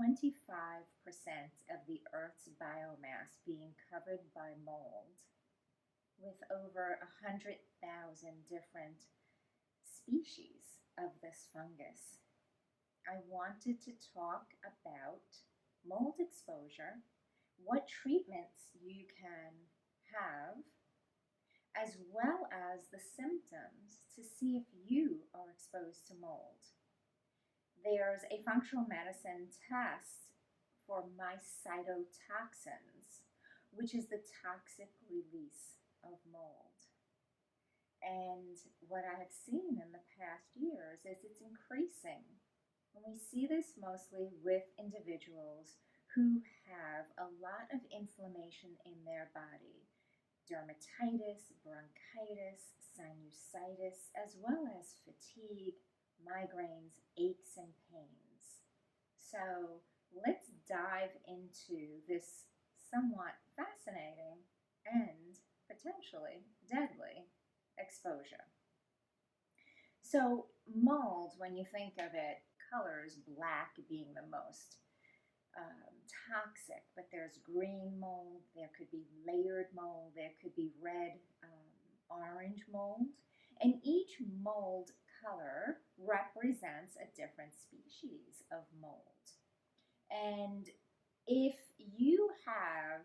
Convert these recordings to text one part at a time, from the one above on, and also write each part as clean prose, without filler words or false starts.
25% of the Earth's biomass being covered by mold, with over 100,000 different species of this fungus. I wanted to talk about mold exposure, what treatments you can have, as well as the symptoms to see if you are exposed to mold. There's a functional medicine test for mycotoxins, which is the toxic release of mold. And what I have seen in the past years is it's increasing. And we see this mostly with individuals who have a lot of inflammation in their body, dermatitis, bronchitis, sinusitis, as well as fatigue, migraines, aches, and pains. So let's dive into this somewhat fascinating and potentially deadly exposure. So mold, when you think of it, colors, black being the most toxic, but there's green mold, there could be layered mold, there could be red, orange mold, and each mold color represents a different species of mold. And if you have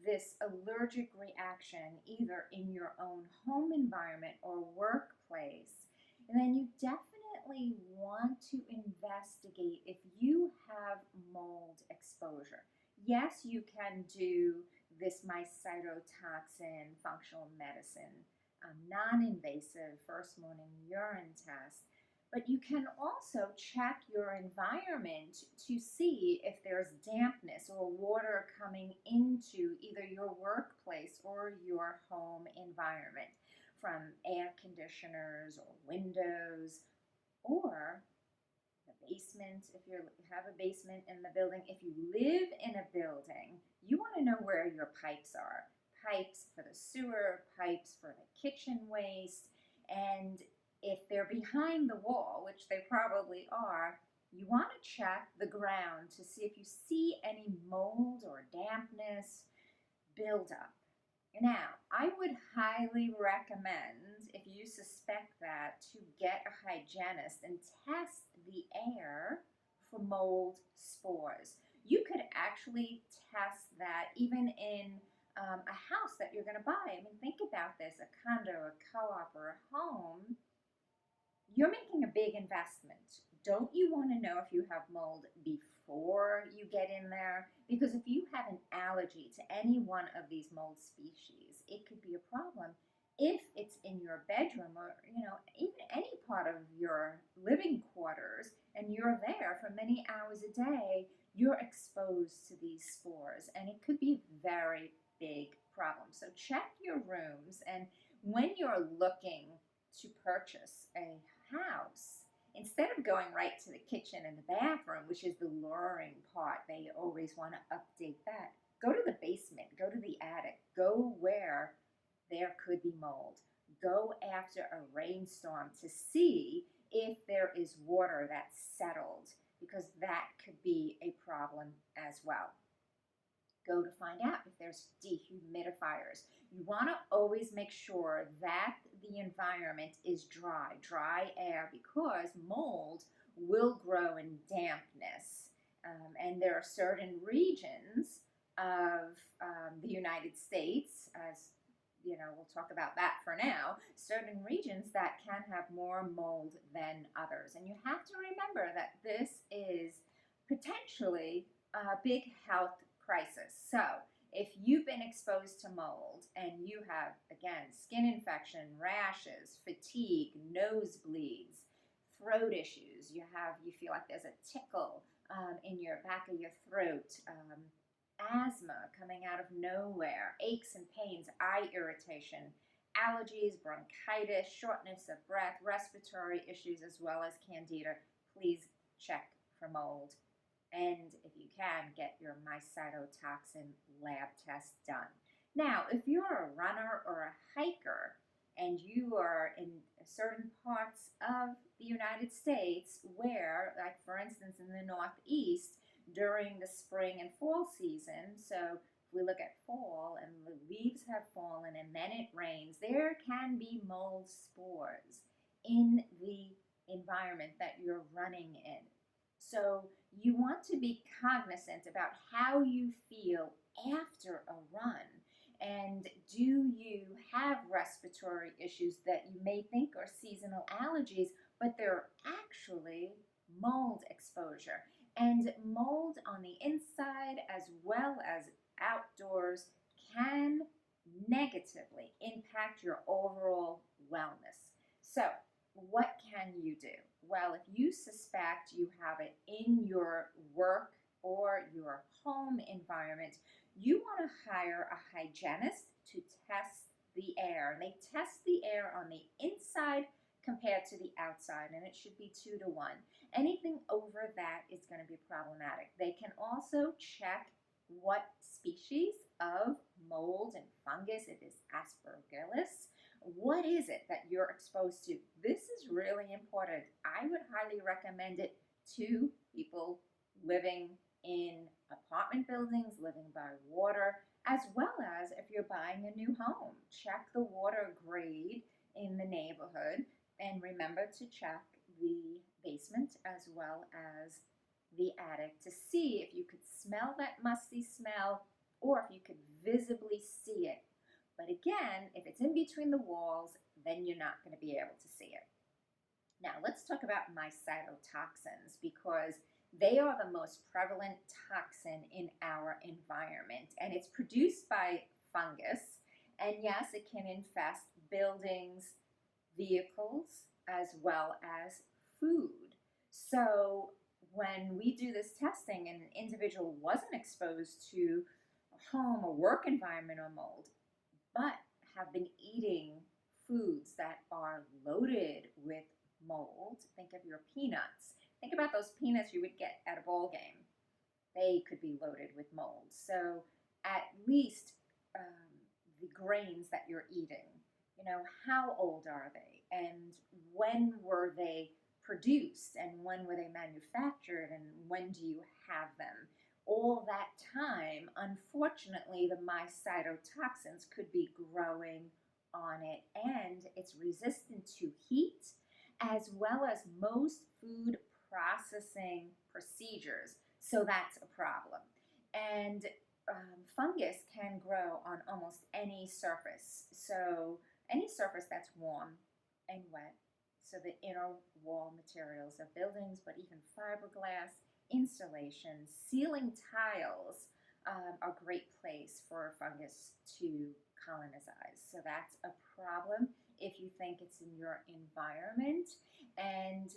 this allergic reaction either in your own home environment or workplace, then you definitely want to investigate if you have mold exposure. Yes, you can do this mycotoxin functional medicine, non-invasive first morning urine test, but you can also check your environment to see if there's dampness or water coming into either your workplace or your home environment from air conditioners or windows or the basement. If you have a basement in the building, if you live in a building, you want to know where your pipes are. Pipes for the sewer, pipes for the kitchen waste, and if they're behind the wall, which they probably are, you want to check the ground to see if you see any mold or dampness buildup. Now, I would highly recommend, if you suspect that, to get a hygienist and test the air for mold spores. You could actually test that even in a house that you're going to buy. I mean, think about this, a condo, a co-op, or a home. You're making a big investment. Don't you want to know if you have mold before you get in there? Because if you have an allergy to any one of these mold species, it could be a problem. If it's in your bedroom or, even any part of your living quarters and you're there for many hours a day, you're exposed to these spores and it could be a very big problem. So check your rooms, and when you're looking to purchase a house, instead of going right to the kitchen and the bathroom, which is the luring part, they always want to update that. Go to the basement, go to the attic, go where there could be mold. Go after a rainstorm to see if there is water that's settled, because that could be a problem as well. Go to find out if there's dehumidifiers. You want to always make sure that the environment is dry air, because mold will grow in dampness. And there are certain regions of the United States, as you know, we'll talk about that for now, certain regions that can have more mold than others. And you have to remember that this is potentially a big health crisis. So if you've been exposed to mold and you have, again, skin infection, rashes, fatigue, nosebleeds, throat issues, you feel like there's a tickle in your back of your throat, asthma coming out of nowhere, aches and pains, eye irritation, allergies, bronchitis, shortness of breath, respiratory issues, as well as Candida, please check for mold. And if you can, get your mycotoxin lab test done. Now, if you're a runner or a hiker and you are in certain parts of the United States where, like for instance in the Northeast, during the spring and fall season. So if we look at fall and the leaves have fallen and then it rains, there can be mold spores in the environment that you're running in. So you want to be cognizant about how you feel after a run. And do you have respiratory issues that you may think are seasonal allergies, but they're actually mold exposure? And mold on the inside as well as outdoors can negatively impact your overall wellness. So, what can you do? Well, if you suspect you have it in your work or your home environment, you want to hire a hygienist to test the air. And they test the air on the inside compared to the outside, and it should be 2 to 1. Anything over that is going to be problematic. They can also check what species of mold and fungus, it is aspergillus. What is it that you're exposed to? This is really important. I would highly recommend it to people living in apartment buildings, living by water, as well as if you're buying a new home. Check the water grade in the neighborhood, and remember to check the basement as well as the attic to see if you could smell that musty smell or if you could visibly see it. But again, if it's in between the walls, then you're not going to be able to see it. Now, let's talk about mycotoxins because they are the most prevalent toxin in our environment, and it's produced by fungus. And yes, it can infest buildings, vehicles, as well as food. So when we do this testing and an individual wasn't exposed to a home or work environment or mold, but have been eating foods that are loaded with mold, think of your peanuts. Think about those peanuts you would get at a ball game. They could be loaded with mold. So at least the grains that you're eating, how old are they? And when were they produced? And when were they manufactured? And when do you have them? All that time, unfortunately, the mycotoxins could be growing on it, and it's resistant to heat as well as most food processing procedures. So that's a problem. And fungus can grow on almost any surface. So any surface that's warm and wet. So the inner wall materials of buildings, but even fiberglass, insulation, ceiling tiles are a great place for fungus to colonize. So that's a problem if you think it's in your environment. And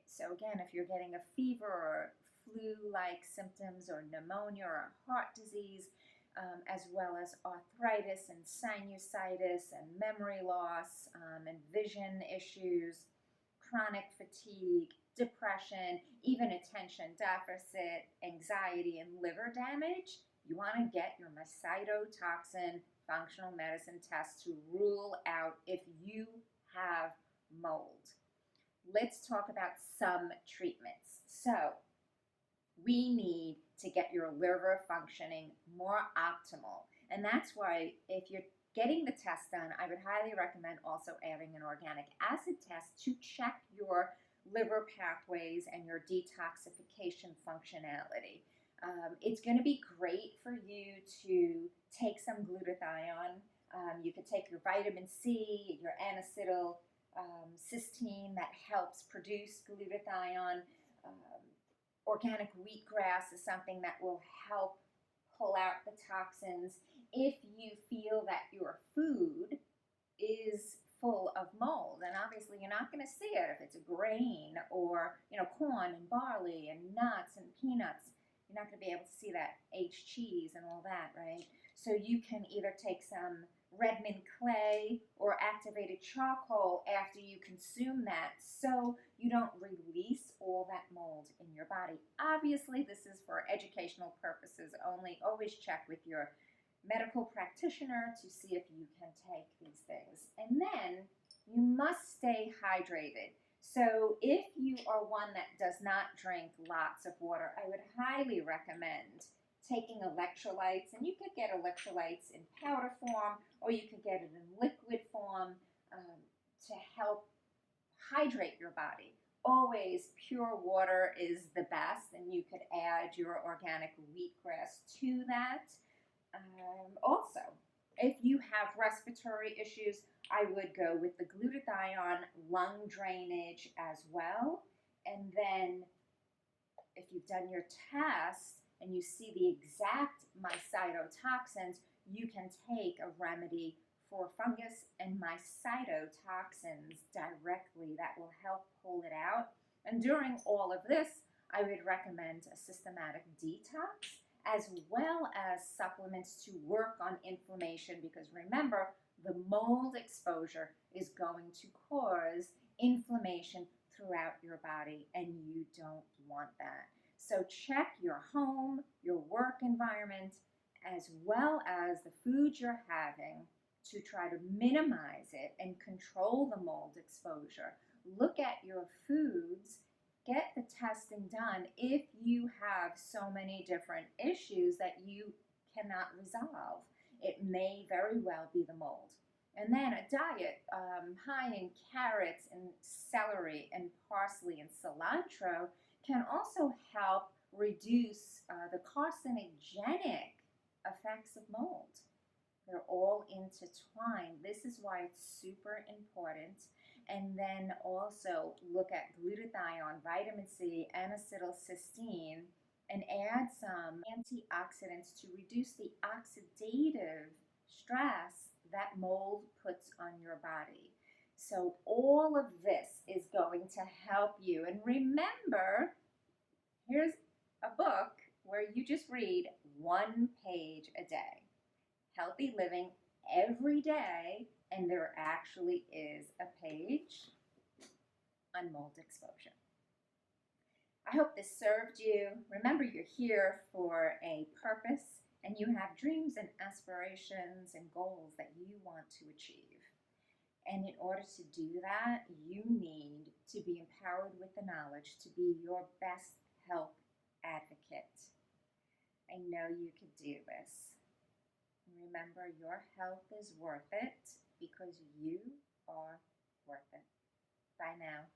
so again, if you're getting a fever or flu-like symptoms or pneumonia or heart disease, as well as arthritis and sinusitis and memory loss and vision issues, chronic fatigue, depression, even attention deficit, anxiety, and liver damage, you want to get your mycotoxin functional medicine test to rule out if you have mold. Let's talk about some treatments. So we need to get your liver functioning more optimal. And that's why if you're getting the test done, I would highly recommend also adding an organic acid test to check your liver pathways and your detoxification functionality. It's going to be great for you to take some glutathione. You could take your vitamin C, your N-acetyl cysteine that helps produce glutathione. Organic wheatgrass is something that will help pull out the toxins. If you feel that your food is full of mold, and obviously you're not going to see it if it's a grain or corn and barley and nuts and peanuts. You're not going to be able to see that aged cheese and all that, right? So you can either take some Redmond clay or activated charcoal after you consume that so you don't release all that mold in your body. Obviously, this is for educational purposes only. Always check with your medical practitioner to see if you can take these things. And then you must stay hydrated. So if you are one that does not drink lots of water, I would highly recommend taking electrolytes, and you could get electrolytes in powder form or you could get it in liquid form to help hydrate your body. Always pure water is the best, and you could add your organic wheatgrass to that. Also, if you have respiratory issues, I would go with the glutathione lung drainage as well. And then if you've done your tests and you see the exact mycotoxins, you can take a remedy for fungus and mycotoxins directly that will help pull it out. And during all of this, I would recommend a systematic detox as well as supplements to work on inflammation, because remember, the mold exposure is going to cause inflammation throughout your body, and you don't want that. So check your home, your work environment, as well as the food you're having to try to minimize it and control the mold exposure. Look at your foods, get the testing done if you have so many different issues that you cannot resolve. It may very well be the mold. And then a diet high in carrots and celery and parsley and cilantro can also help reduce the carcinogenic effects of mold. They're all intertwined. This is why it's super important. And then also look at glutathione, vitamin C, and acetylcysteine, and add some antioxidants to reduce the oxidative stress that mold puts on your body. So all of this is going to help you. And remember, here's a book where you just read one page a day. Healthy living every day, and there actually is a page on mold exposure. I hope this served you. Remember, you're here for a purpose, and you have dreams and aspirations and goals that you want to achieve. And in order to do that, you need to be empowered with the knowledge to be your best health advocate. I know you could do this. Remember, your health is worth it because you are worth it. Bye now.